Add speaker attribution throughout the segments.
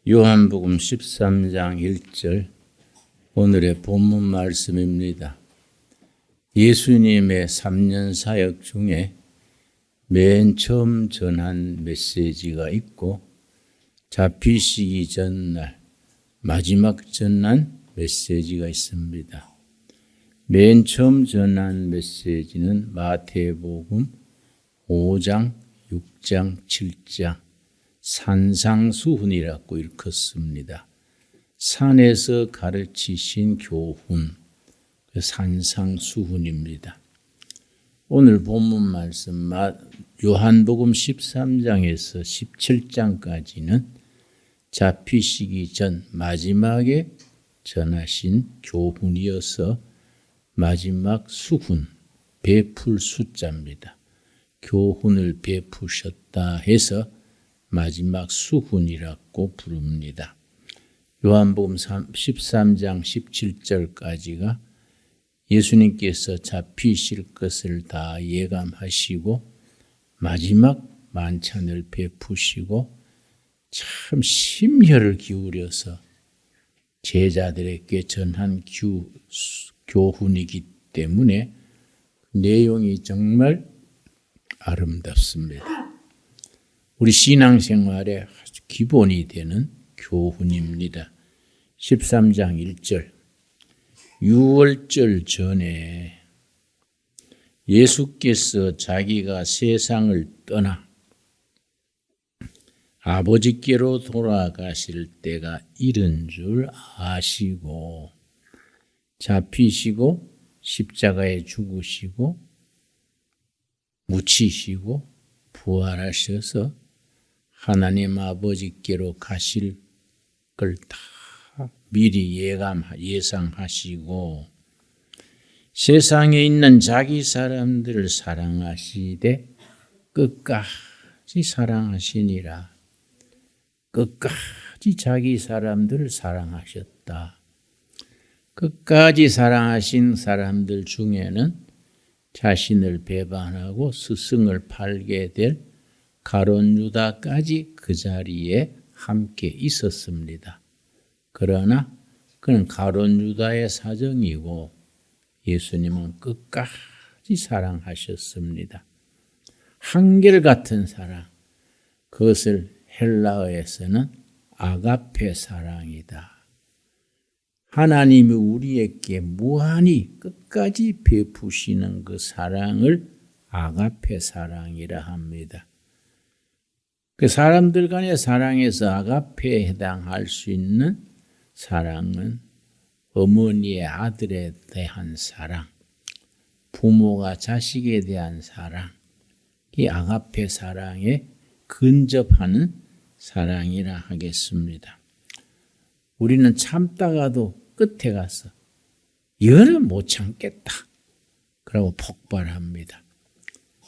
Speaker 1: 요한복음 13장 1절 오늘의 본문 말씀입니다. 예수님의 3년 사역 중에 맨 처음 전한 메시지가 있고 잡히시기 전날 마지막 전한 메시지가 있습니다. 맨 처음 전한 메시지는 마태복음 5장, 6장, 7장 산상수훈이라고 일컫습니다. 산에서 가르치신 교훈, 산상수훈입니다. 오늘 본문 말씀 요한복음 13장에서 17장까지는 잡히시기 전 마지막에 전하신 교훈이어서 마지막 수훈, 베풀 숫자입니다. 교훈을 베푸셨다 해서 마지막 수훈이라고 부릅니다. 요한복음 13장 17절까지가 예수님께서 잡히실 것을 다 예감하시고 마지막 만찬을 베푸시고 참 심혈을 기울여서 제자들에게 전한 교훈이기 때문에 내용이 정말 아름답습니다. 우리 신앙생활의 아주 기본이 되는 교훈입니다. 13장 1절 유월절 전에 예수께서 자기가 세상을 떠나 아버지께로 돌아가실 때가 이른 줄 아시고 잡히시고 십자가에 죽으시고 묻히시고 부활하셔서 하나님 아버지께로 가실 걸 다 미리 예상하시고 세상에 있는 자기 사람들을 사랑하시되 끝까지 사랑하시니라. 끝까지 자기 사람들을 사랑하셨다. 끝까지 사랑하신 사람들 중에는 자신을 배반하고 스승을 팔게 될 가룟 유다까지 그 자리에 함께 있었습니다. 그러나 그는 가룟 유다의 사정이고 예수님은 끝까지 사랑하셨습니다. 한결같은 사랑, 그것을 헬라어에서는 아가페 사랑이다. 하나님이 우리에게 무한히 끝까지 베푸시는 그 사랑을 아가페 사랑이라 합니다. 그 사람들 간의 사랑에서 아가페에 해당할 수 있는 사랑은 어머니의 아들에 대한 사랑, 부모가 자식에 대한 사랑, 이 아가페 사랑에 근접하는 사랑이라 하겠습니다. 우리는 참다가도 끝에 가서 이거는 못 참겠다 그러고 폭발합니다.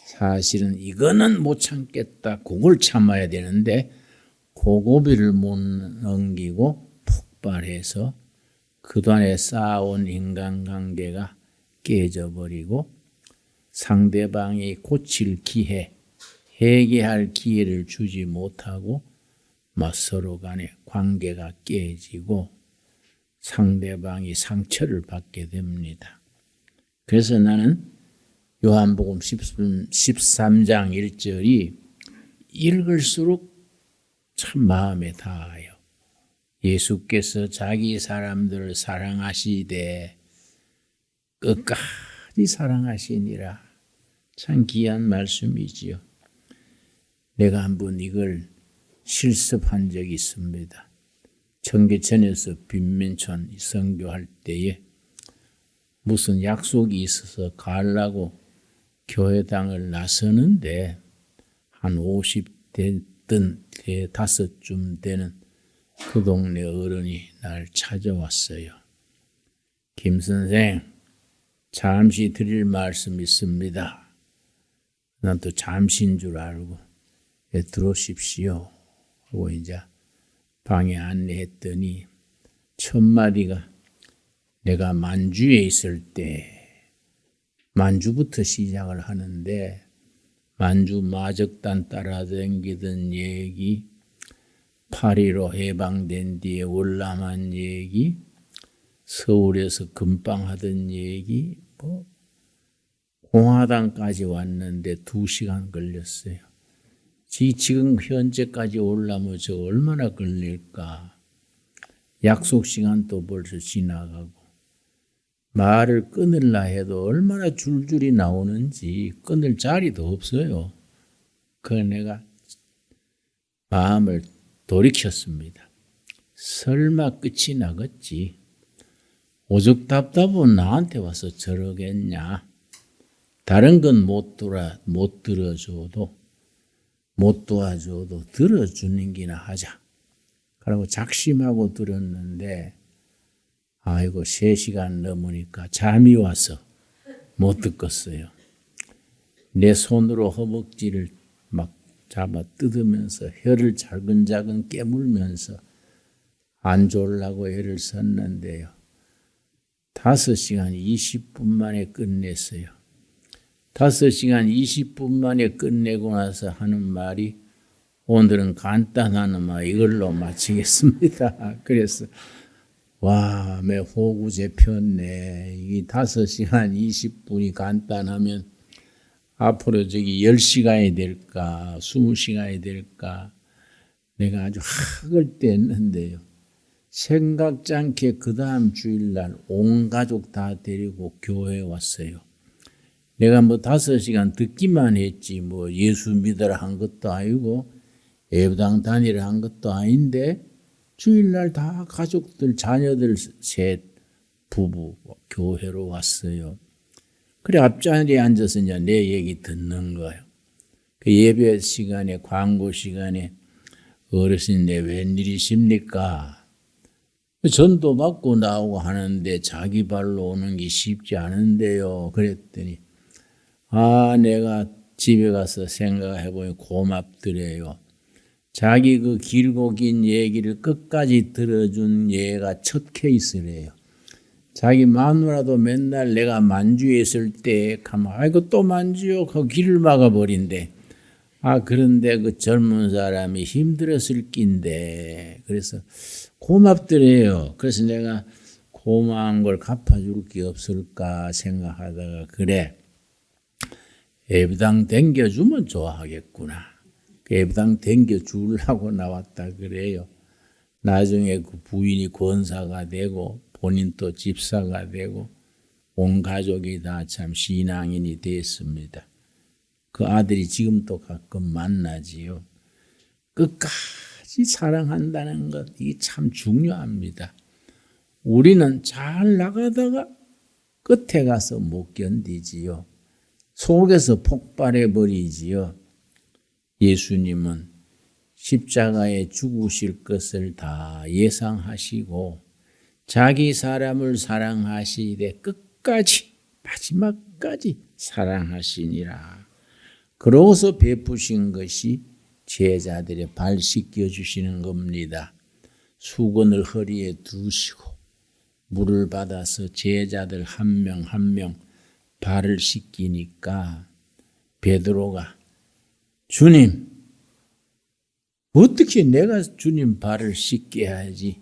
Speaker 1: 사실은 이거는 못 참겠다, 그걸 참아야 되는데 고고비를 못 넘기고 폭발해서 그동안에 쌓아온 인간관계가 깨져버리고 상대방이 고칠 기회, 회개할 기회를 주지 못하고 서로 간의 관계가 깨지고 상대방이 상처를 받게 됩니다. 그래서 나는 요한복음 13장 1절이 읽을수록 참 마음에 닿아요. 예수께서 자기 사람들을 사랑하시되 끝까지 사랑하시니라. 참 귀한 말씀이지요. 내가 한번 이걸 실습한 적이 있습니다. 청계천에서 빈민촌 선교할 때에 무슨 약속이 있어서 가려고 교회당을 나서는데 한 50대 든 5쯤 되는 그 동네 어른이 날 찾아왔어요. 김 선생, 잠시 드릴 말씀 있습니다. 난 또 잠시인 줄 알고 들어오십시오 하고 이제 방에 안내했더니 첫 마디가 내가 만주에 있을 때 만주부터 시작을 하는데 만주 마적단 따라다니던 얘기 8.15 해방된 뒤에 월남한 얘기, 서울에서 금방하던 얘기, 공화당까지 왔는데 2시간 걸렸어요. 지금 현재까지 오려면 저 얼마나 걸릴까? 약속 시간도 벌써 지나가고 말을 끊으려 해도 얼마나 줄줄이 나오는지 끊을 자리도 없어요. 그래서 내가 마음을 돌이켰습니다. 설마 끝이 나겠지. 오죽 답답은 나한테 와서 저러겠냐. 다른 건 못 들어줘도 못 도와줘도 들어주는 기나 하자. 그러고 작심하고 들었는데 아이고 3시간 넘으니까 잠이 와서 못 듣겠어요. 내 손으로 허벅지를 막 잡아 뜯으면서 혀를 자근자근 깨물면서 안 졸라고 애를 썼는데요. 5시간 20분 만에 끝냈어요. 5시간 20분 만에 끝내고 나서 하는 말이 오늘은 간단하나마 이걸로 마치겠습니다. 그래서 와, 매 호구 잡혔네. 이 5시간 20분이 간단하면 앞으로 저기 10시간이 될까 20시간이 될까 내가 아주 학을 뗐는데요. 생각지 않게 그 다음 주일날 온 가족 다 데리고 교회에 왔어요. 내가 5시간 듣기만 했지 예수 믿으라 한 것도 아니고 예배당 다니라 한 것도 아닌데 주일날 다 가족들 자녀들 셋 부부 교회로 왔어요. 그래 앞자리에 앉아서 이제 내 얘기 듣는 거예요. 그 예배 시간에 광고 시간에 어르신네 웬일이십니까? 전도 받고 나오고 하는데 자기 발로 오는 게 쉽지 않은데요. 그랬더니 내가 집에 가서 생각해보니 고맙더래요. 자기 그 길고 긴 얘기를 끝까지 들어준 얘가 첫 케이스래요. 자기 마누라도 맨날 내가 만주했을 때 가면 아이고 또 만주요 그 길을 막아버린대. 그런데 그 젊은 사람이 힘들었을 낀데 그래서 고맙더래요. 그래서 내가 고마운 걸 갚아줄 게 없을까 생각하다가 그래 예배당 댕겨주면 좋아하겠구나. 예배당 댕겨주려고 나왔다 그래요. 나중에 그 부인이 권사가 되고 본인 또 집사가 되고 온 가족이 다 참 신앙인이 됐습니다. 그 아들이 지금도 가끔 만나지요. 끝까지 사랑한다는 것, 이게 참 중요합니다. 우리는 잘 나가다가 끝에 가서 못 견디지요. 속에서 폭발해 버리지요. 예수님은 십자가에 죽으실 것을 다 예상하시고 자기 사람을 사랑하시되 끝까지 마지막까지 사랑하시니라. 그러고서 베푸신 것이 제자들의 발 씻겨주시는 겁니다. 수건을 허리에 두시고 물을 받아서 제자들 한 명 한 명 발을 씻기니까 베드로가 주님 어떻게 내가 주님 발을 씻게 하지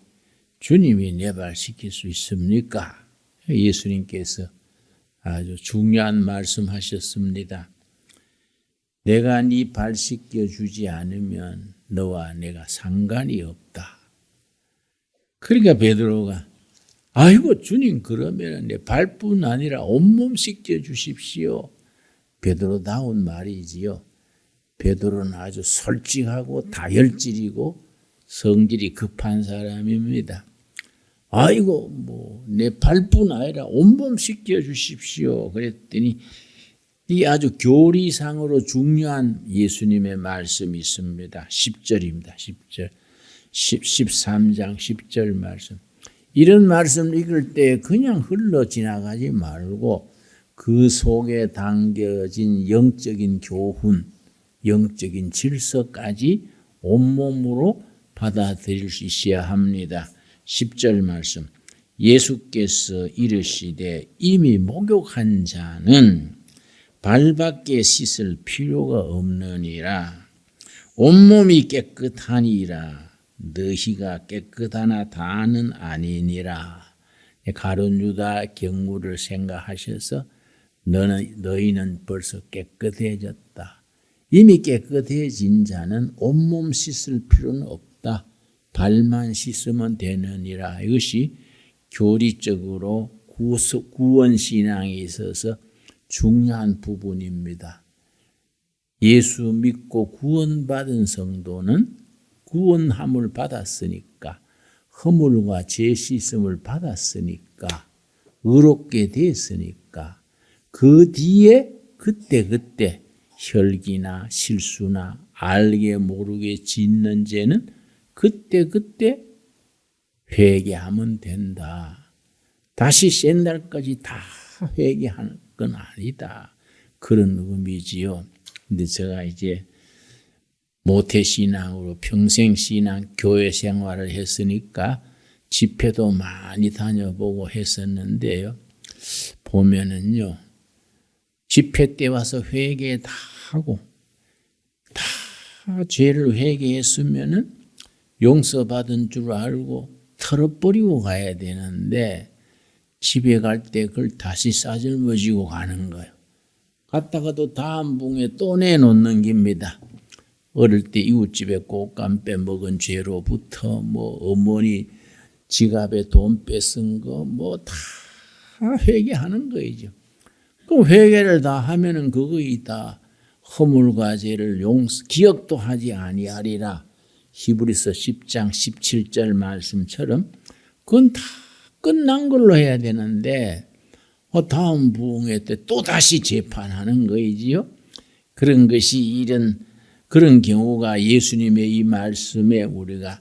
Speaker 1: 주님이 내 발 씻길 수 있습니까? 예수님께서 아주 중요한 말씀하셨습니다. 내가 네 발 씻겨주지 않으면 너와 내가 상관이 없다. 그러니까 베드로가 아이고 주님 그러면 내 발뿐 아니라 온몸 씻겨주십시오. 베드로다운 말이지요. 베드로는 아주 솔직하고 다혈질이고 성질이 급한 사람입니다. 아이고 내 발뿐 아니라 온몸 씻겨주십시오. 그랬더니 이 아주 교리상으로 중요한 예수님의 말씀이 있습니다. 10절입니다. 10절. 13장 10절 말씀. 이런 말씀 읽을 때 그냥 흘러 지나가지 말고 그 속에 담겨진 영적인 교훈, 영적인 질서까지 온몸으로 받아들일 수 있어야 합니다. 10절 말씀. 예수께서 이르시되 이미 목욕한 자는 발밖에 씻을 필요가 없느니라. 온몸이 깨끗하니라. 너희가 깨끗하나 다는 아니니라. 가룟 유다 경우를 생각하셔서 너희는 벌써 깨끗해졌다. 이미 깨끗해진 자는 온몸 씻을 필요는 없다. 발만 씻으면 되느니라. 이것이 교리적으로 구원신앙에 있어서 중요한 부분입니다. 예수 믿고 구원받은 성도는 구원함을 받았으니까, 허물과 죄 씻음을 받았으니까, 의롭게 됐으니까 그 뒤에 그때 혈기나 실수나 알게 모르게 짓는 죄는 그때 회개하면 된다. 다시 옛날까지 다 회개하는 건 아니다. 그런 의미지요. 근데 제가 이제 모태신앙으로 평생신앙 교회 생활을 했으니까 집회도 많이 다녀보고 했었는데요. 보면은요, 집회 때 와서 회개 다 하고 다 죄를 회개했으면은 용서받은 줄 알고 털어버리고 가야 되는데 집에 갈 때 그걸 다시 싸질머지고 가는 거예요. 갔다가도 다음 붕에 또 내놓는 겁니다. 어릴 때 이웃집에 꽃감 빼먹은 죄로부터 어머니 지갑에 돈 뺏은 거 다 회개하는 거이죠. 그럼 회개를 다 하면은 그거이 다 허물과 죄를 기억도 하지 아니하리라. 히브리서 10장 17절 말씀처럼 그건 다 끝난 걸로 해야 되는데 다음 부흥회 때 또 다시 재판하는 거이지요. 그런 것이 그런 경우가 예수님의 이 말씀에 우리가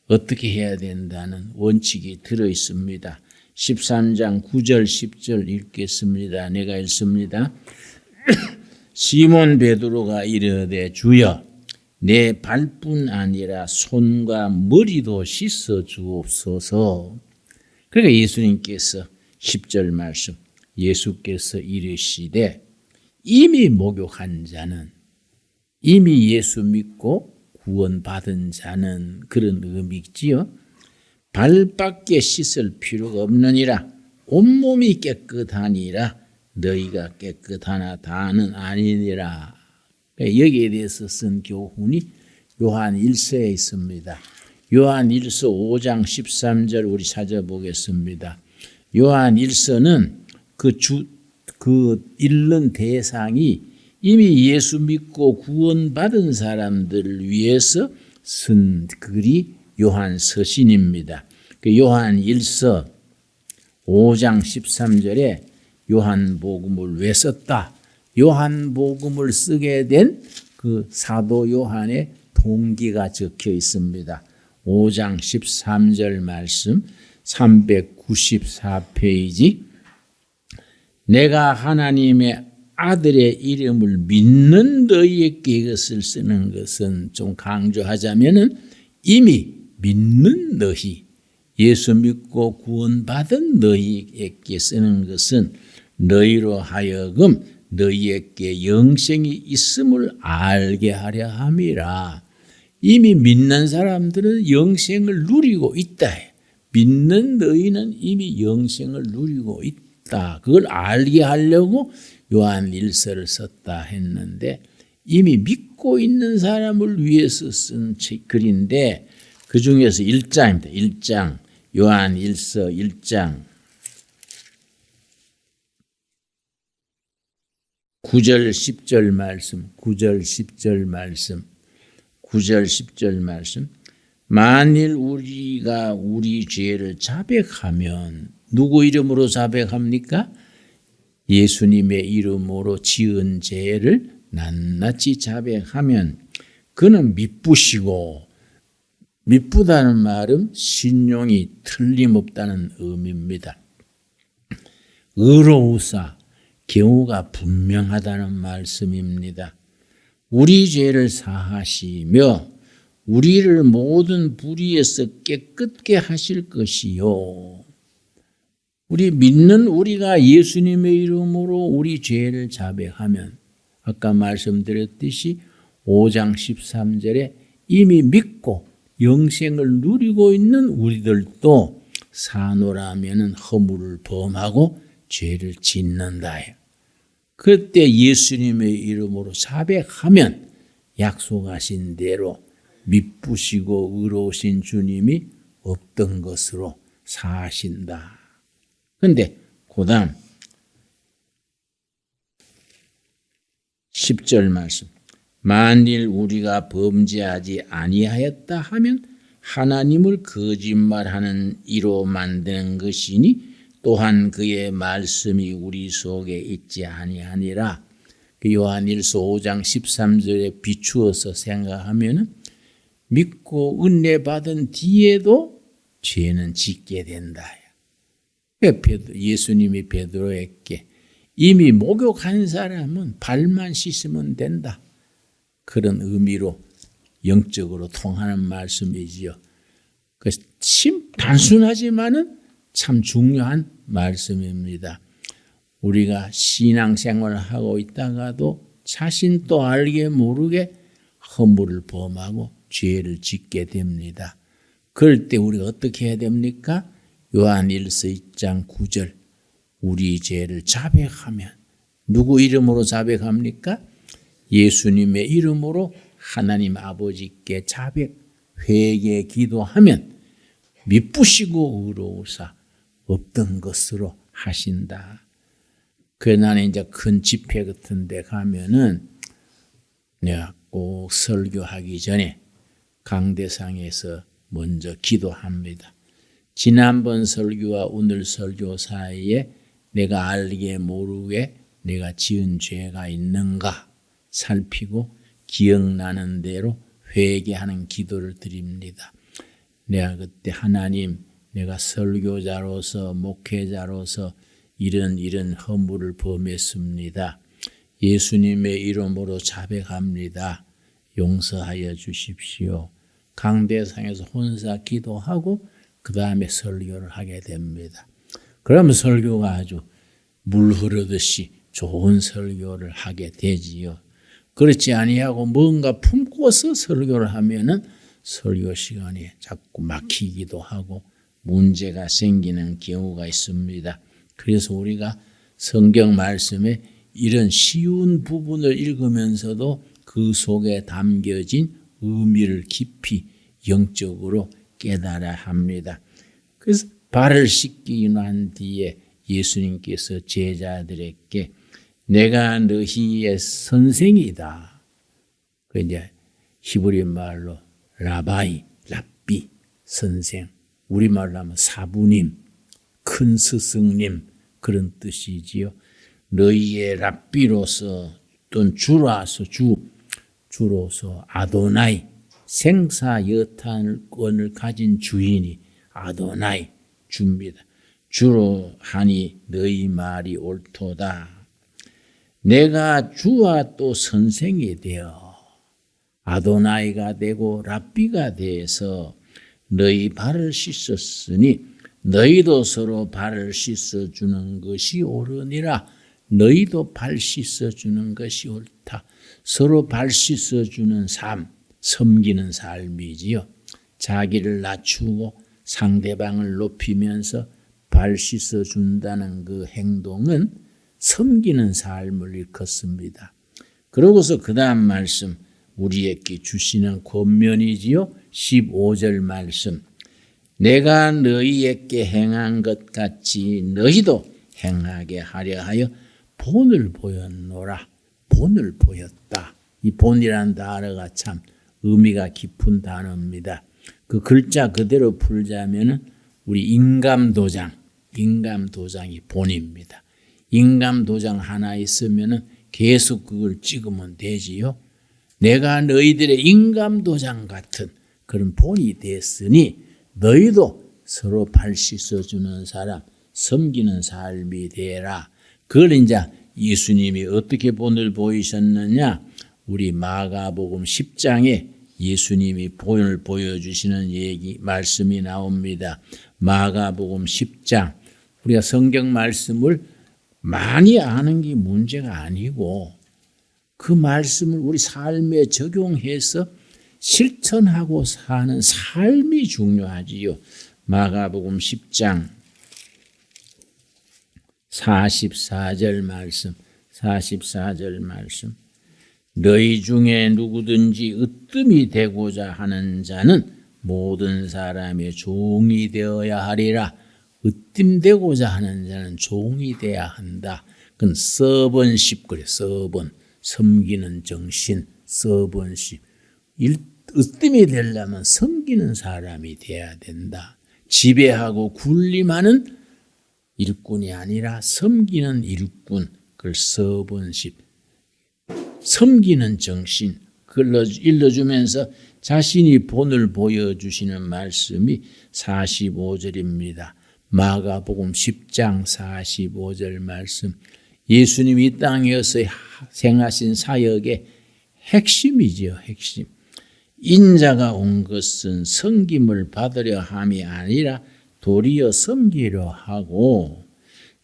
Speaker 1: 어떻게 해야 된다는 원칙이 들어 있습니다. 13장 9절 10절 읽겠습니다. 내가 읽습니다. 시몬 베드로가 이르되 주여 내 발뿐 아니라 손과 머리도 씻어 주옵소서. 그러니까 예수님께서 10절 말씀, 예수께서 이르시되 이미 목욕한 자는, 이미 예수 믿고 구원받은 자는, 그런 의미지요. 발밖에 씻을 필요가 없느니라. 온몸이 깨끗하니라. 너희가 깨끗하나 다는 아니니라. 여기에 대해서 쓴 교훈이 요한 1서에 있습니다. 요한 1서 5장 13절 우리 찾아보겠습니다. 요한 1서는 그 읽는 대상이 이미 예수 믿고 구원받은 사람들을 위해서 쓴 글이 요한 서신입니다. 그 요한 1서 5장 13절에 요한복음을 왜 썼다? 요한복음을 쓰게 된 그 사도 요한의 동기가 적혀 있습니다. 5장 13절 말씀 394페이지. 내가 하나님의 아들의 이름을 믿는 너희에게 이것을 쓰는 것은, 좀 강조하자면은 이미 믿는 너희, 예수 믿고 구원받은 너희에게 쓰는 것은 너희로 하여금 너희에게 영생이 있음을 알게 하려 함이라. 이미 믿는 사람들은 영생을 누리고 있다. 믿는 너희는 이미 영생을 누리고 있다. 그걸 알게 하려고 요한 1서를 썼다 했는데, 이미 믿고 있는 사람을 위해서 쓴 글인데 그 중에서 1장입니다. 1장, 요한 1서 1장 9절 10절 말씀, 9절 10절 말씀, 9절 10절 말씀. 만일 우리가 우리 죄를 자백하면, 누구 이름으로 자백합니까? 예수님의 이름으로 지은 죄를 낱낱이 자백하면 그는 미쁘시고, 미쁘다는 말은 신용이 틀림없다는 의미입니다. 의로우사, 경우가 분명하다는 말씀입니다. 우리 죄를 사하시며 우리를 모든 불의에서 깨끗게 하실 것이요. 우리 믿는 우리가 예수님의 이름으로 우리 죄를 자백하면, 아까 말씀드렸듯이 5장 13절에 이미 믿고 영생을 누리고 있는 우리들도 사노라면은 허물을 범하고 죄를 짓는다. 그때 예수님의 이름으로 자백하면 약속하신 대로 미쁘시고 의로우신 주님이 없던 것으로 사하신다. 그런데 그다음 10절 말씀. 만일 우리가 범죄하지 아니하였다 하면 하나님을 거짓말하는 이로 만드는 것이니 또한 그의 말씀이 우리 속에 있지 아니하니라. 요한일서 5장 13절에 비추어서 생각하면 믿고 은혜 받은 뒤에도 죄는 짓게 된다. 예수님이 베드로에게 이미 목욕한 사람은 발만 씻으면 된다. 그런 의미로 영적으로 통하는 말씀이지요. 단순하지만은 참 중요한 말씀입니다. 우리가 신앙생활을 하고 있다가도 자신도 알게 모르게 허물을 범하고 죄를 짓게 됩니다. 그럴 때 우리가 어떻게 해야 됩니까? 요한일서 2장 9절 우리 죄를 자백하면 누구 이름으로 자백합니까? 예수님의 이름으로 하나님 아버지께 자백, 회개 기도하면 미쁘시고 의로우사 없던 것으로 하신다. 나는 이제 큰 집회 같은 데 가면은 내가 꼭 설교하기 전에 강대상에서 먼저 기도합니다. 지난번 설교와 오늘 설교 사이에 내가 알게 모르게 내가 지은 죄가 있는가 살피고 기억나는 대로 회개하는 기도를 드립니다. 내가 그때 하나님, 내가 설교자로서 목회자로서 이런 허물을 범했습니다. 예수님의 이름으로 자백합니다. 용서하여 주십시오. 강대상에서 혼자 기도하고 그 다음에 설교를 하게 됩니다. 그러면 설교가 아주 물 흐르듯이 좋은 설교를 하게 되지요. 그렇지 아니하고 뭔가 품고서 설교를 하면은 설교 시간이 자꾸 막히기도 하고 문제가 생기는 경우가 있습니다. 그래서 우리가 성경 말씀에 이런 쉬운 부분을 읽으면서도 그 속에 담겨진 의미를 깊이 영적으로 깨달아야 합니다. 그래서 발을 씻기고 난 뒤에 예수님께서 제자들에게 내가 너희의 선생이다. 그 이제 히브리 말로 라바이, 랍비, 선생. 우리말로 하면 사부님, 큰 스승님 그런 뜻이지요. 너희의 랍비로서 또는 주로서 아도나이 생사 여탄권을 가진 주인이 아도나이 주입니다. 주로 하니 너희 말이 옳도다. 내가 주와 또 선생이 되어 아도나이가 되고 랍비가 되어서 너희 발을 씻었으니 너희도 서로 발을 씻어주는 것이 옳으니라. 너희도 발 씻어주는 것이 옳다. 서로 발 씻어주는 삶, 섬기는 삶이지요. 자기를 낮추고 상대방을 높이면서 발 씻어준다는 그 행동은 섬기는 삶을 일컫습니다. 그러고서 그 다음 말씀 우리에게 주시는 권면이지요. 15절 말씀. 내가 너희에게 행한 것 같이 너희도 행하게 하려 하여 본을 보였노라. 본을 보였다. 이 본이라는 단어가 참 의미가 깊은 단어입니다. 그 글자 그대로 풀자면은 우리 인감도장이 본입니다. 인감도장 하나 있으면은 계속 그걸 찍으면 되지요. 내가 너희들의 인감도장 같은 그런 본이 됐으니 너희도 서로 발 씻어주는 사람, 섬기는 삶이 되라. 그걸 이제 예수님이 어떻게 본을 보이셨느냐? 우리 마가복음 10장에 예수님이 본을 보여주시는 말씀이 나옵니다. 마가복음 10장. 우리가 성경 말씀을 많이 아는 게 문제가 아니고 그 말씀을 우리 삶에 적용해서 실천하고 사는 삶이 중요하지요. 마가복음 10장 44절 말씀, 44절 말씀. 너희 중에 누구든지 으뜸이 되고자 하는 자는 모든 사람의 종이 되어야 하리라. 으뜸되고자 하는 자는 종이 되어야 한다. 그건 서번십 그래. 서번 섬기는 정신, 서번십. 으뜸이 되려면 섬기는 사람이 돼야 된다. 지배하고 군림하는 일꾼이 아니라 섬기는 일꾼, 그걸 서번십. 섬기는 정신, 그걸 일러주면서 자신이 본을 보여주시는 말씀이 45절입니다. 마가복음 10장 45절 말씀. 예수님이 이 땅에서 행하신 사역의 핵심이지요. 핵심. 인자가 온 것은 섬김을 받으려 함이 아니라 도리어 섬기려 하고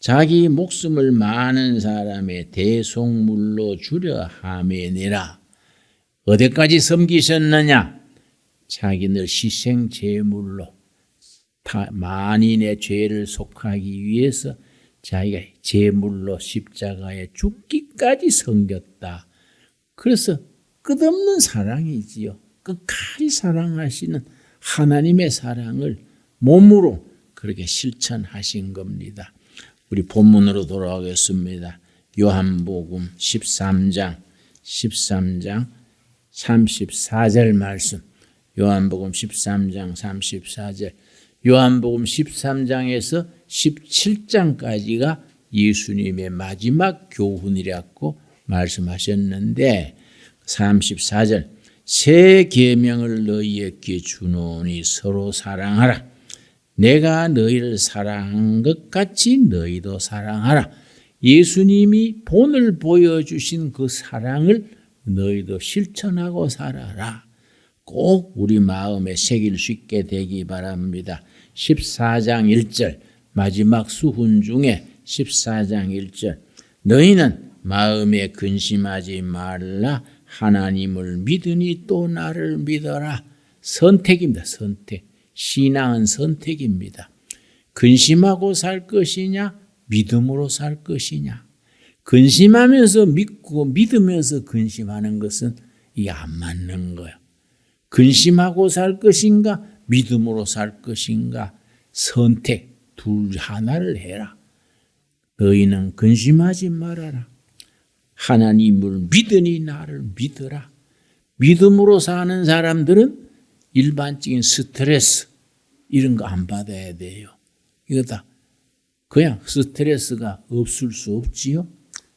Speaker 1: 자기 목숨을 많은 사람의 대속물로 주려 함이니라. 어디까지 섬기셨느냐? 자기를 희생 제물로 만인의 죄를 속하기 위해서 자기가 제물로 십자가에 죽기까지 섬겼다. 그래서 끝없는 사랑이지요. 끝까지 사랑하시는 하나님의 사랑을 몸으로 그렇게 실천하신 겁니다. 우리 본문으로 돌아가겠습니다. 요한복음 13장 34절 말씀. 요한복음 13장 34절. 요한복음 13장에서 17장까지가 예수님의 마지막 교훈이라고 말씀하셨는데 34절. 새 계명을 너희에게 주노니 서로 사랑하라. 내가 너희를 사랑한 것 같이 너희도 사랑하라. 예수님이 본을 보여주신 그 사랑을 너희도 실천하고 살아라. 꼭 우리 마음에 새길 수 있게 되기 바랍니다. 14장 1절 마지막 수훈 중에 14장 1절 너희는 마음에 근심하지 말라. 하나님을 믿으니 또 나를 믿어라. 선택입니다. 선택. 신앙은 선택입니다. 근심하고 살 것이냐 믿음으로 살 것이냐. 근심하면서 믿고 믿으면서 근심하는 것은 이게 안 맞는 거예요. 근심하고 살 것인가 믿음으로 살 것인가 선택 둘 하나를 해라. 너희는 근심하지 말아라. 하나님을 믿으니 나를 믿어라. 믿음으로 사는 사람들은 일반적인 스트레스 이런 거 안 받아야 돼요. 이거다. 그냥 스트레스가 없을 수 없지요.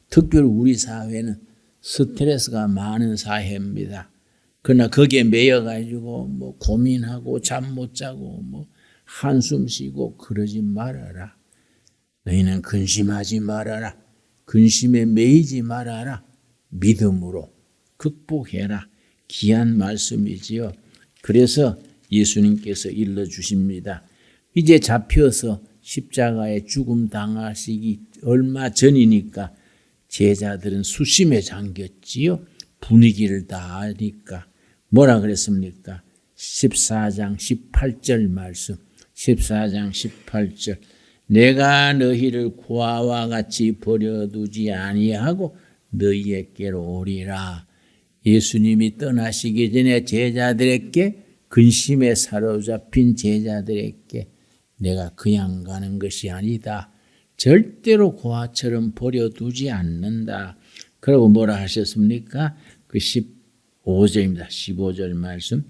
Speaker 1: 특별히 우리 사회는 스트레스가 많은 사회입니다. 그러나 거기에 매여가지고 뭐 고민하고 잠 못 자고 뭐 한숨 쉬고 그러지 말아라. 너희는 근심하지 말아라. 근심에 매이지 말아라. 믿음으로 극복해라. 귀한 말씀이지요. 그래서 예수님께서 일러주십니다. 이제 잡혀서 십자가에 죽음 당하시기 얼마 전이니까 제자들은 수심에 잠겼지요. 분위기를 다 아니까. 뭐라 그랬습니까? 14장 18절 말씀. 14장 18절. 내가 너희를 고아와 같이 버려두지 아니하고 너희에게로 오리라. 예수님이 떠나시기 전에 제자들에게 근심에 사로잡힌 제자들에게 내가 그냥 가는 것이 아니다. 절대로 고아처럼 버려두지 않는다. 그리고 뭐라 하셨습니까? 그 15절입니다. 15절 말씀.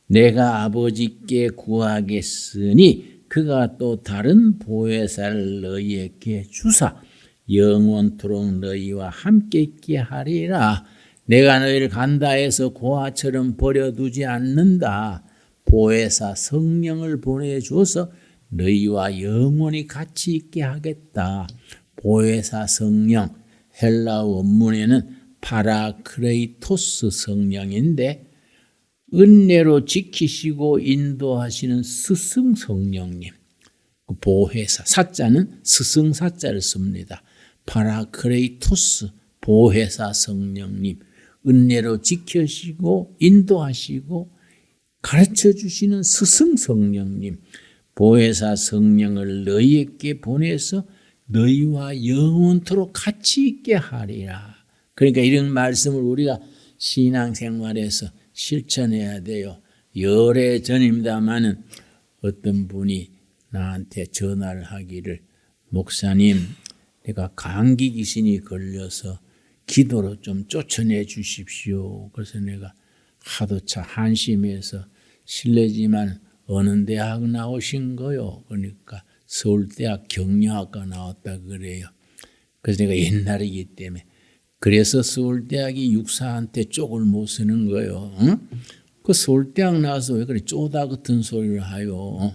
Speaker 1: 내가 아버지께 구하겠으니 그가 또 다른 보혜사를 너희에게 주사 영원토록 너희와 함께 있게 하리라. 내가 너희를 간다 해서 고아처럼 버려두지 않는다. 보혜사 성령을 보내줘서 너희와 영원히 같이 있게 하겠다. 보혜사 성령, 헬라 원문에는 파라크레이토스 성령인데 은혜로 지키시고 인도하시는 스승 성령님. 보혜사, 사자는 스승 사자를 씁니다. 파라크레이토스, 보혜사 성령님. 은혜로 지켜시고 인도하시고 가르쳐 주시는 스승 성령님, 보혜사 성령을 너희에게 보내서 너희와 영원토록 같이 있게 하리라. 그러니까 이런 말씀을 우리가 신앙생활에서 실천해야 돼요. 열애 전입니다마는 어떤 분이 나한테 전화를 하기를, 목사님, 내가 감기 귀신이 걸려서 기도로 좀 쫓아내 주십시오. 그래서 내가 하도 한심해서 실례지만 어느 대학 나오신 거요? 그러니까 서울대학 경영학과 나왔다 그래요. 그래서 내가 옛날이기 때문에, 그래서 서울대학이 육사한테 쪽을 못 쓰는 거예요. 응? 그 서울대학 나와서 왜 그래 쪼다 같은 소리를 하요?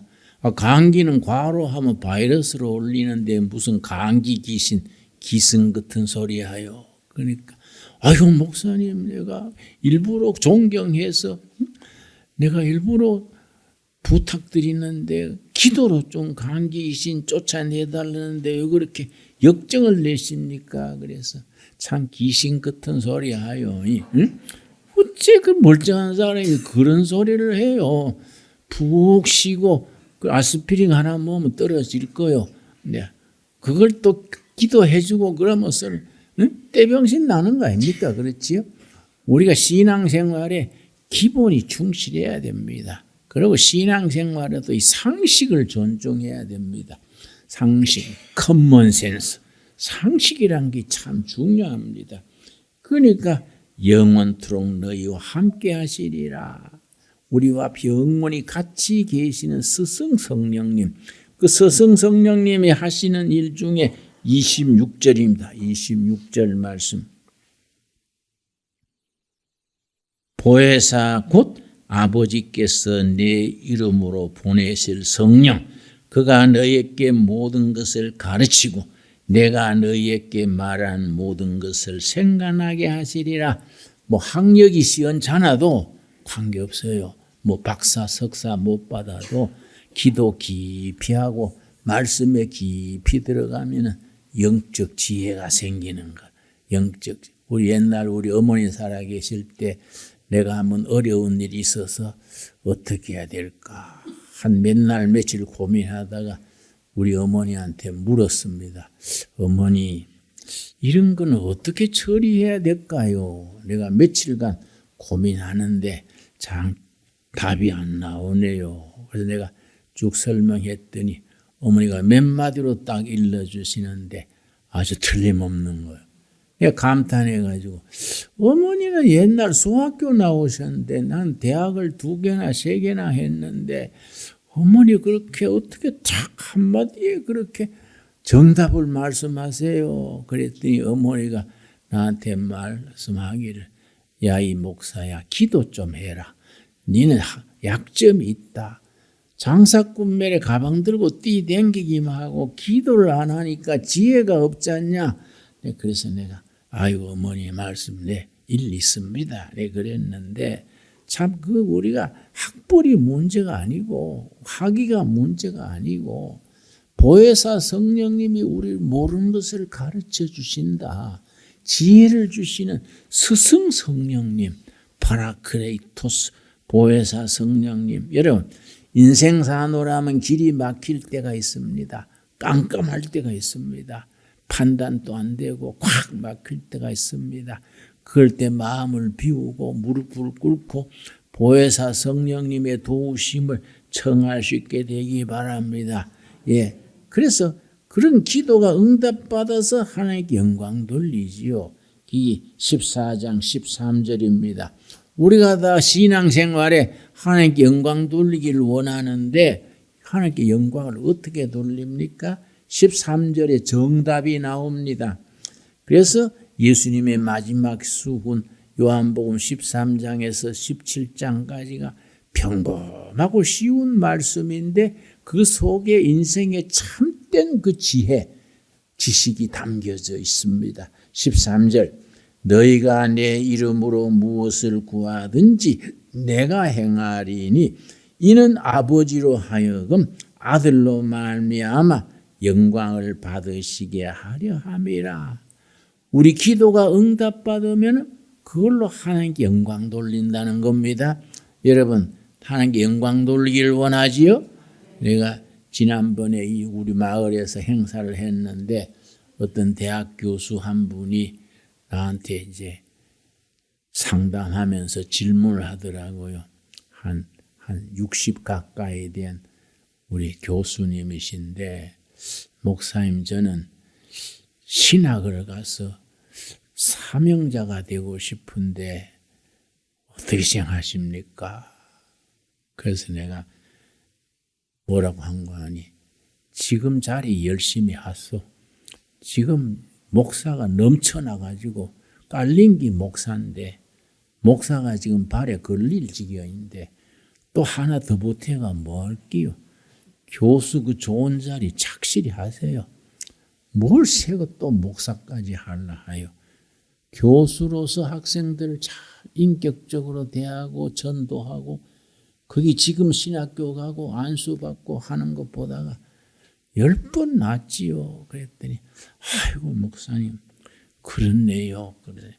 Speaker 1: 감기는 과로하면 바이러스로 올리는데 무슨 감기 귀신, 기승 같은 소리 하요? 그러니까 아유 목사님, 내가 일부러 존경해서 내가 일부러 부탁드리는데 기도로 좀 감기 귀신 쫓아내달라는데 왜 그렇게 역정을 내십니까? 그래서 참 귀신 같은 소리 하요. 응? 어째 그 멀쩡한 사람이 그런 소리를 해요. 푹 쉬고 그 아스피린 하나 먹으면 떨어질 거요. 네. 그걸 또 기도해주고 그러면서 떼병신 나는 거 아닙니까? 그렇지요? 우리가 신앙생활에 기본이 충실해야 됩니다. 그리고 신앙생활에도 이 상식을 존중해야 됩니다. 상식, 커먼센스. 상식이란 게 참 중요합니다. 그러니까 영원토록 너희와 함께 하시리라. 우리와 영원히 같이 계시는 스승 성령님, 그 스승 성령님이 하시는 일 중에 26절입니다. 26절 말씀. 보혜사 곧 아버지께서 내 이름으로 보내실 성령, 그가 너희에게 모든 것을 가르치고 내가 너희에게 말한 모든 것을 생각나게 하시리라. 뭐 학력이 시원찮아도 관계없어요. 뭐 박사, 석사 못 받아도 기도 깊이 하고 말씀에 깊이 들어가면은 영적 지혜가 생기는 것. 영적. 우리 옛날 우리 어머니 살아 계실 때 내가 한번 어려운 일이 있어서 어떻게 해야 될까 한 몇 날 며칠 고민하다가 우리 어머니한테 물었습니다. 어머니, 이런 건 어떻게 처리해야 될까요? 내가 며칠간 고민하는데 장 답이 안 나오네요. 그래서 내가 쭉 설명했더니 어머니가 몇 마디로 딱 일러주시는데 아주 틀림없는 거예요. 내가 감탄해가지고, 어머니는 옛날 수학교 나오셨는데 난 대학을 2개나 3개나 했는데 어머니 그렇게 어떻게 딱 한마디에 그렇게 정답을 말씀하세요. 그랬더니 어머니가 나한테 말씀하기를, 야 이 목사야, 기도 좀 해라. 니는 약점이 있다. 장사꾼매에 가방 들고 뛰댕기기만 하고 기도를 안 하니까 지혜가 없지 않냐. 그래서 내가 아이고 어머니 말씀 일리 있습니다. 그랬는데 참 그 우리가 학벌이 문제가 아니고 학위가 문제가 아니고 보혜사 성령님이 우리를 모르는 것을 가르쳐 주신다. 지혜를 주시는 스승 성령님, 파라크레이토스 보혜사 성령님. 여러분, 인생 사노라면 길이 막힐 때가 있습니다. 깜깜할 때가 있습니다. 판단도 안 되고 콱 막힐 때가 있습니다. 그럴 때 마음을 비우고 무릎을 꿇고 보혜사 성령님의 도우심을 청할 수 있게 되기 바랍니다. 예, 그래서 그런 기도가 응답받아서 하나님께 영광 돌리지요. 이 14장 13절입니다. 우리가 다 신앙생활에 하나님께 영광 돌리기를 원하는데 하나님께 영광을 어떻게 돌립니까? 13절에 정답이 나옵니다. 그래서 예수님의 마지막 수훈 요한복음 13장에서 17장까지가 평범하고 쉬운 말씀인데 그 속에 인생의 참된 그 지혜, 지식이 담겨져 있습니다. 13절, 너희가 내 이름으로 무엇을 구하든지 내가 행하리니 이는 아버지로 하여금 아들로 말미암아 영광을 받으시게 하려 함이라. 우리 기도가 응답받으면 그걸로 하나님께 영광 돌린다는 겁니다. 여러분, 하나님께 영광 돌리기를 원하지요. 내가 지난번에 이 우리 마을에서 행사를 했는데 어떤 대학 교수 한 분이 나한테 이제 상담하면서 질문을 하더라고요. 한 60 가까이 된 우리 교수님이신데, 목사님, 저는 신학을 가서 사명자가 되고 싶은데 어떻게 생각하십니까? 그래서 내가 뭐라고 한 거 아니? 지금 자리 열심히 하소. 지금 목사가 넘쳐나가지고 깔린 게 목사인데, 목사가 지금 발에 걸릴 지경인데 또 하나 더 보태가 뭐 할게요? 교수 그 좋은 자리 착실히 하세요. 뭘 새거 또 목사까지 하려 하요. 교수로서 학생들을 잘 인격적으로 대하고 전도하고, 거기 지금 신학교 가고 안수받고 하는 것보다가 10번 낫지요. 그랬더니 아이고 목사님 그렇네요. 그래.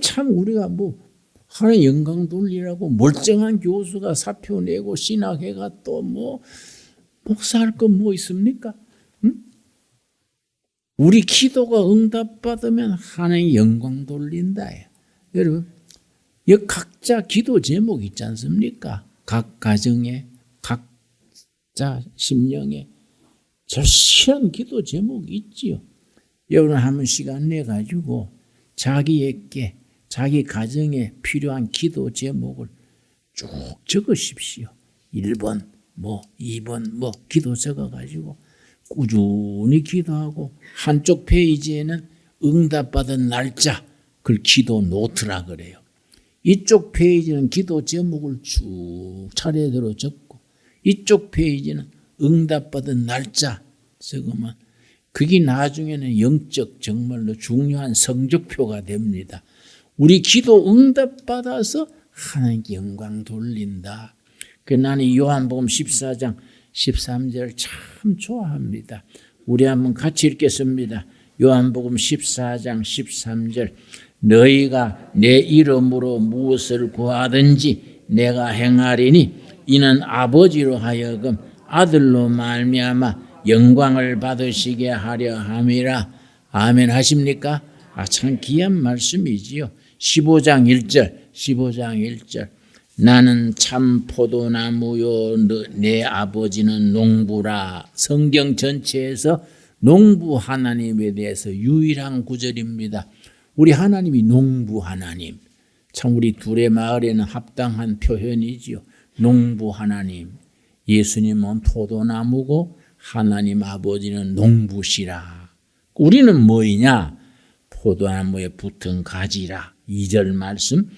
Speaker 1: 참 우리가 뭐 하나님 영광 돌리라고 멀쩡한 교수가 사표 내고 신학회가 또 뭐 목사할 건 뭐 있습니까? 응? 우리 기도가 응답받으면 하나님 영광 돌린다. 여러분, 여기 각자 기도 제목 있지 않습니까? 각 가정에, 각자 심령에 절실한 기도 제목이 있지요. 여러분 한번 시간 내 가지고 자기에게, 자기 가정에 필요한 기도 제목을 쭉 적으십시오. 1번 뭐 2번 뭐 기도 적어 가지고 꾸준히 기도하고, 한쪽 페이지에는 응답받은 날짜, 그걸 기도 노트라 그래요. 이쪽 페이지는 기도 제목을 쭉 차례대로 적고, 이쪽 페이지는 응답받은 날짜 적으면 그게 나중에는 영적 정말로 중요한 성적표가 됩니다. 우리 기도 응답받아서 하나님께 영광 돌린다. 나는 요한복음 14장 13절 참 좋아합니다. 우리 한번 같이 읽겠습니다. 요한복음 14장 13절. 너희가 내 이름으로 무엇을 구하든지 내가 행하리니 이는 아버지로 하여금 아들로 말미암아 영광을 받으시게 하려 함이라. 아멘 하십니까? 참 귀한 말씀이지요. 15장 1절. 나는 참 포도나무요 내 아버지는 농부라. 성경 전체에서 농부 하나님에 대해서 유일한 구절입니다. 우리 하나님이 농부 하나님. 참 우리 둘의 마을에는 합당한 표현이지요. 농부 하나님. 예수님은 포도나무고 하나님 아버지는 농부시라. 우리는 뭐이냐? 포도나무에 붙은 가지라. 2절 말씀.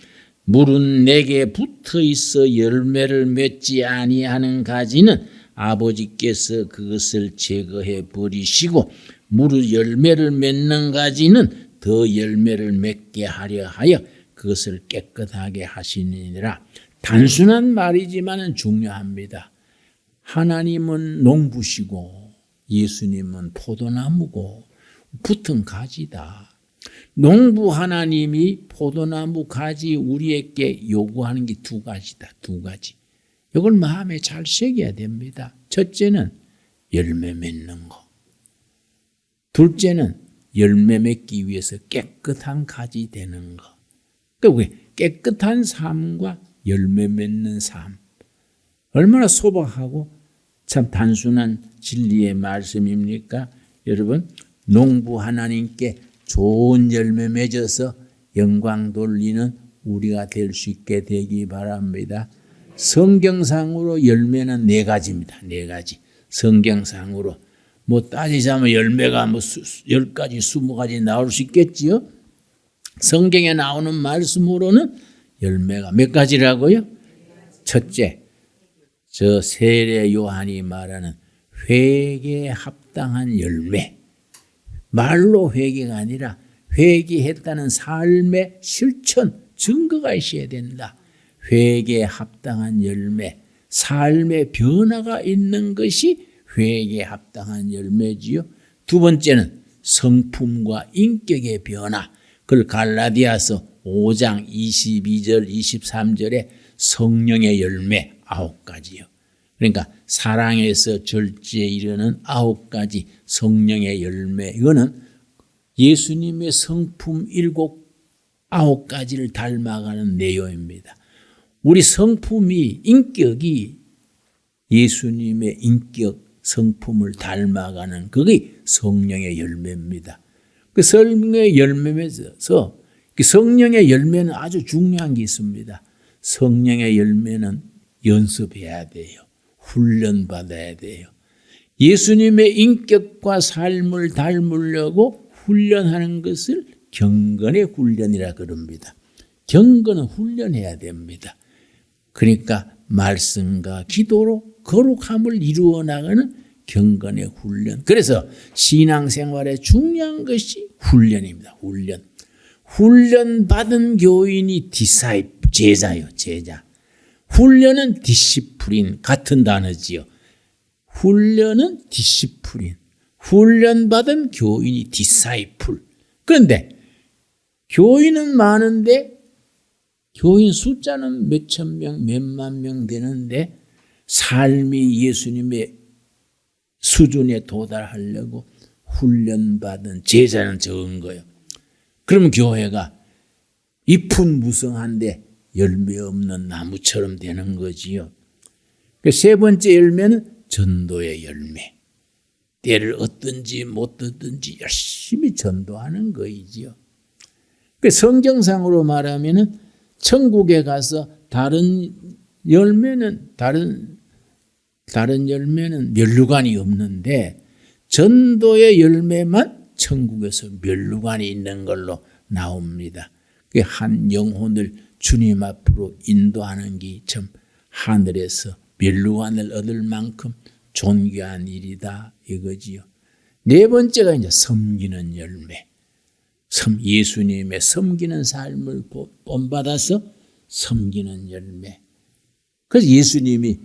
Speaker 1: 물은 내게 붙어 있어 열매를 맺지 아니하는 가지는 아버지께서 그것을 제거해 버리시고, 무릇 열매를 맺는 가지는 더 열매를 맺게 하려 하여 그것을 깨끗하게 하시느니라. 단순한 말이지만 중요합니다. 하나님은 농부시고 예수님은 포도나무고 붙은 가지다. 농부 하나님이 포도나무 가지 우리에게 요구하는 게 두 가지다. 두 가지. 이걸 마음에 잘 새겨야 됩니다. 첫째는 열매 맺는 거. 둘째는 열매 맺기 위해서 깨끗한 가지 되는 거. 그러니까 깨끗한 삶과 열매 맺는 삶. 얼마나 소박하고 참 단순한 진리의 말씀입니까? 여러분, 농부 하나님께 좋은 열매 맺어서 영광 돌리는 우리가 될 수 있게 되기 바랍니다. 성경상으로 열매는 4가지입니다. 4가지. 성경상으로. 뭐 따지자면 열매가 뭐 10가지, 20가지 나올 수 있겠지요? 성경에 나오는 말씀으로는 열매가 몇 가지라고요? 첫째, 저 세례 요한이 말하는 회개에 합당한 열매. 말로 회개가 아니라 회개했다는 삶의 실천, 증거가 있어야 된다. 회개에 합당한 열매, 삶의 변화가 있는 것이 회개에 합당한 열매지요. 두 번째는 성품과 인격의 변화. 그걸 갈라디아서 5장 22절 23절에 성령의 열매 9가지요. 그러니까 사랑에서 절제에 이르는 9가지 성령의 열매. 이거는 예수님의 성품 9가지를 닮아가는 내용입니다. 우리 성품이 인격이 예수님의 인격 성품을 닮아가는 그게 성령의 열매입니다. 그 성령의 열매에서 그 성령의 열매는 아주 중요한 게 있습니다. 성령의 열매는 연습해야 돼요. 훈련받아야 돼요. 예수님의 인격과 삶을 닮으려고 훈련하는 것을 경건의 훈련이라 그럽니다. 경건은 훈련해야 됩니다. 그러니까 말씀과 기도로 거룩함을 이루어 나가는 경건의 훈련. 그래서 신앙생활에 중요한 것이 훈련입니다. 훈련. 훈련받은 교인이 디사이플, 제자요, 제자. 훈련은 디시플린, 같은 단어지요. 훈련은 디시플린. 훈련받은 교인이 디사이플. 그런데 교인은 많은데 교인 숫자는 몇천 명, 몇만 명 되는데 삶이 예수님의 수준에 도달하려고 훈련받은 제자는 적은 거예요. 그러면 교회가 잎은 무성한데 열매 없는 나무처럼 되는 거지요. 세 번째 열매는 전도의 열매. 때를 얻든지 못 얻든지 열심히 전도하는 거이지요. 성경상으로 말하면은 천국에 가서 다른 열매는 멸류관이 없는데 전도의 열매만 천국에서 멸류관이 있는 걸로 나옵니다. 한 영혼을 주님 앞으로 인도하는 게 참 하늘에서 멸류관을 얻을 만큼 존귀한 일이다 이거지요. 네 번째가 이제 섬기는 열매. 예수님의 섬기는 삶을 본받아서 섬기는 열매. 그래서 예수님이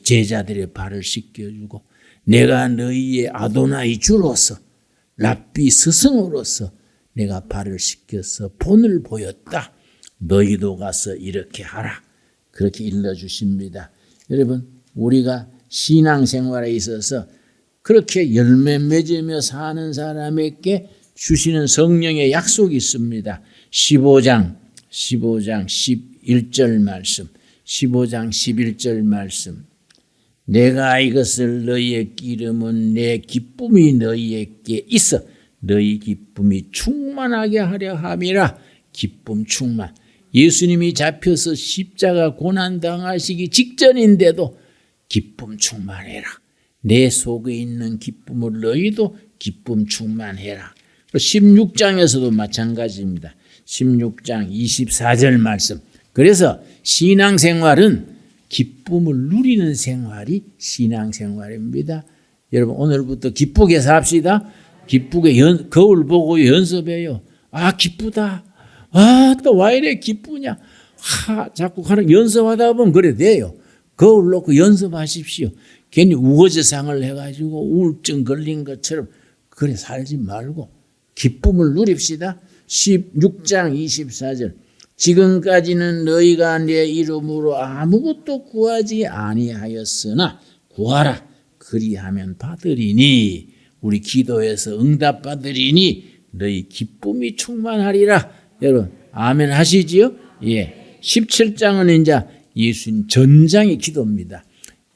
Speaker 1: 제자들의 발을 씻겨주고 내가 너희의 아도나이 주로서 랍비 스승으로서 내가 발을 씻겨서 본을 보였다. 너희도 가서 이렇게 하라. 그렇게 일러주십니다. 여러분 우리가 신앙생활에 있어서 그렇게 열매 맺으며 사는 사람에게 주시는 성령의 약속이 있습니다. 15장 11절 말씀. 15장 11절 말씀. 내가 이것을 너희에게 이름은 내 기쁨이 너희에게 있어 너희 기쁨이 충만하게 하려 함이라. 기쁨 충만. 예수님이 잡혀서 십자가 고난 당하시기 직전인데도 기쁨 충만해라. 내 속에 있는 기쁨을 너희도 기쁨 충만해라. 16장에서도 마찬가지입니다. 16장 24절 말씀. 그래서 신앙생활은 기쁨을 누리는 생활이 신앙생활입니다. 여러분 오늘부터 기쁘게 삽시다. 기쁘게 거울 보고 연습해요. 아 기쁘다. 아 또 왜 이래 기쁘냐. 자꾸 연습하다 보면 그래 돼요. 거울 놓고 연습하십시오. 괜히 우거지상을 해가지고 우울증 걸린 것처럼 그래 살지 말고 기쁨을 누립시다. 16장 24절. 지금까지는 너희가 내 이름으로 아무것도 구하지 아니하였으나 구하라. 그리하면 받으리니. 우리 기도에서 응답받으리니 너희 기쁨이 충만하리라. 여러분 아멘 하시지요? 예. 17장은 이제 예수님 전장의 기도입니다.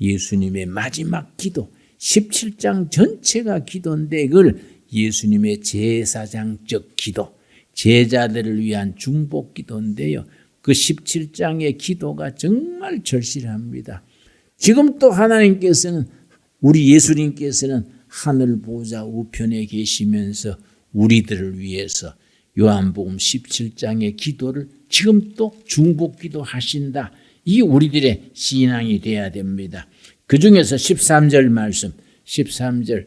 Speaker 1: 예수님의 마지막 기도. 17장 전체가 기도인데 그걸 예수님의 제사장적 기도, 제자들을 위한 중복 기도인데요. 그 17장의 기도가 정말 절실합니다. 지금 또 하나님께서는 우리 예수님께서는 하늘 보좌 우편에 계시면서 우리들을 위해서 요한복음 17장의 기도를 지금 또 중복 기도 하신다. 이게 우리들의 신앙이 돼야 됩니다. 그 중에서 13절 말씀, 13절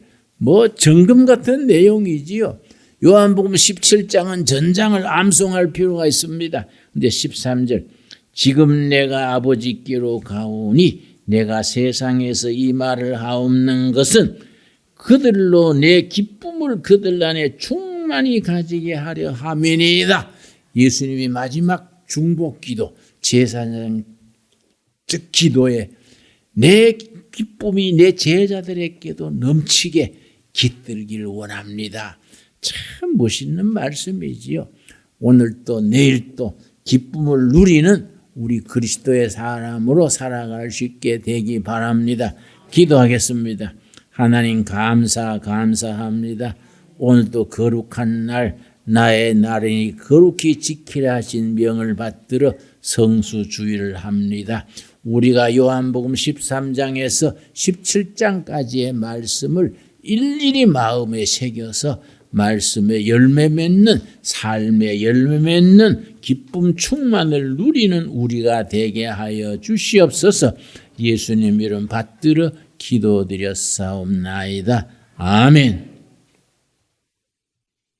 Speaker 1: 정금 같은 내용이지요. 요한복음 17장은 전장을 암송할 필요가 있습니다. 그런데 13절 지금 내가 아버지께로 가오니 내가 세상에서 이 말을 하옵는 것은 그들로 내 기쁨을 그들 안에 충만히 가지게 하려 함이니이다. 예수님이 마지막 중복 기도, 제사장 즉 기도에 내 기쁨이 내 제자들에게도 넘치게 깃들기를 원합니다. 참 멋있는 말씀이지요. 오늘도 내일도 기쁨을 누리는 우리 그리스도의 사람으로 살아갈 수 있게 되기 바랍니다. 기도하겠습니다. 하나님 감사합니다. 오늘도 거룩한 날 나의 날이니 거룩히 지키라 하신 명을 받들어 성수주의를 합니다. 우리가 요한복음 13장에서 17장까지의 말씀을 일일이 마음에 새겨서 말씀의 열매 맺는 삶의 열매 맺는 기쁨 충만을 누리는 우리가 되게 하여 주시옵소서. 예수님 이름 받들어 기도드렸사옵나이다. 아멘.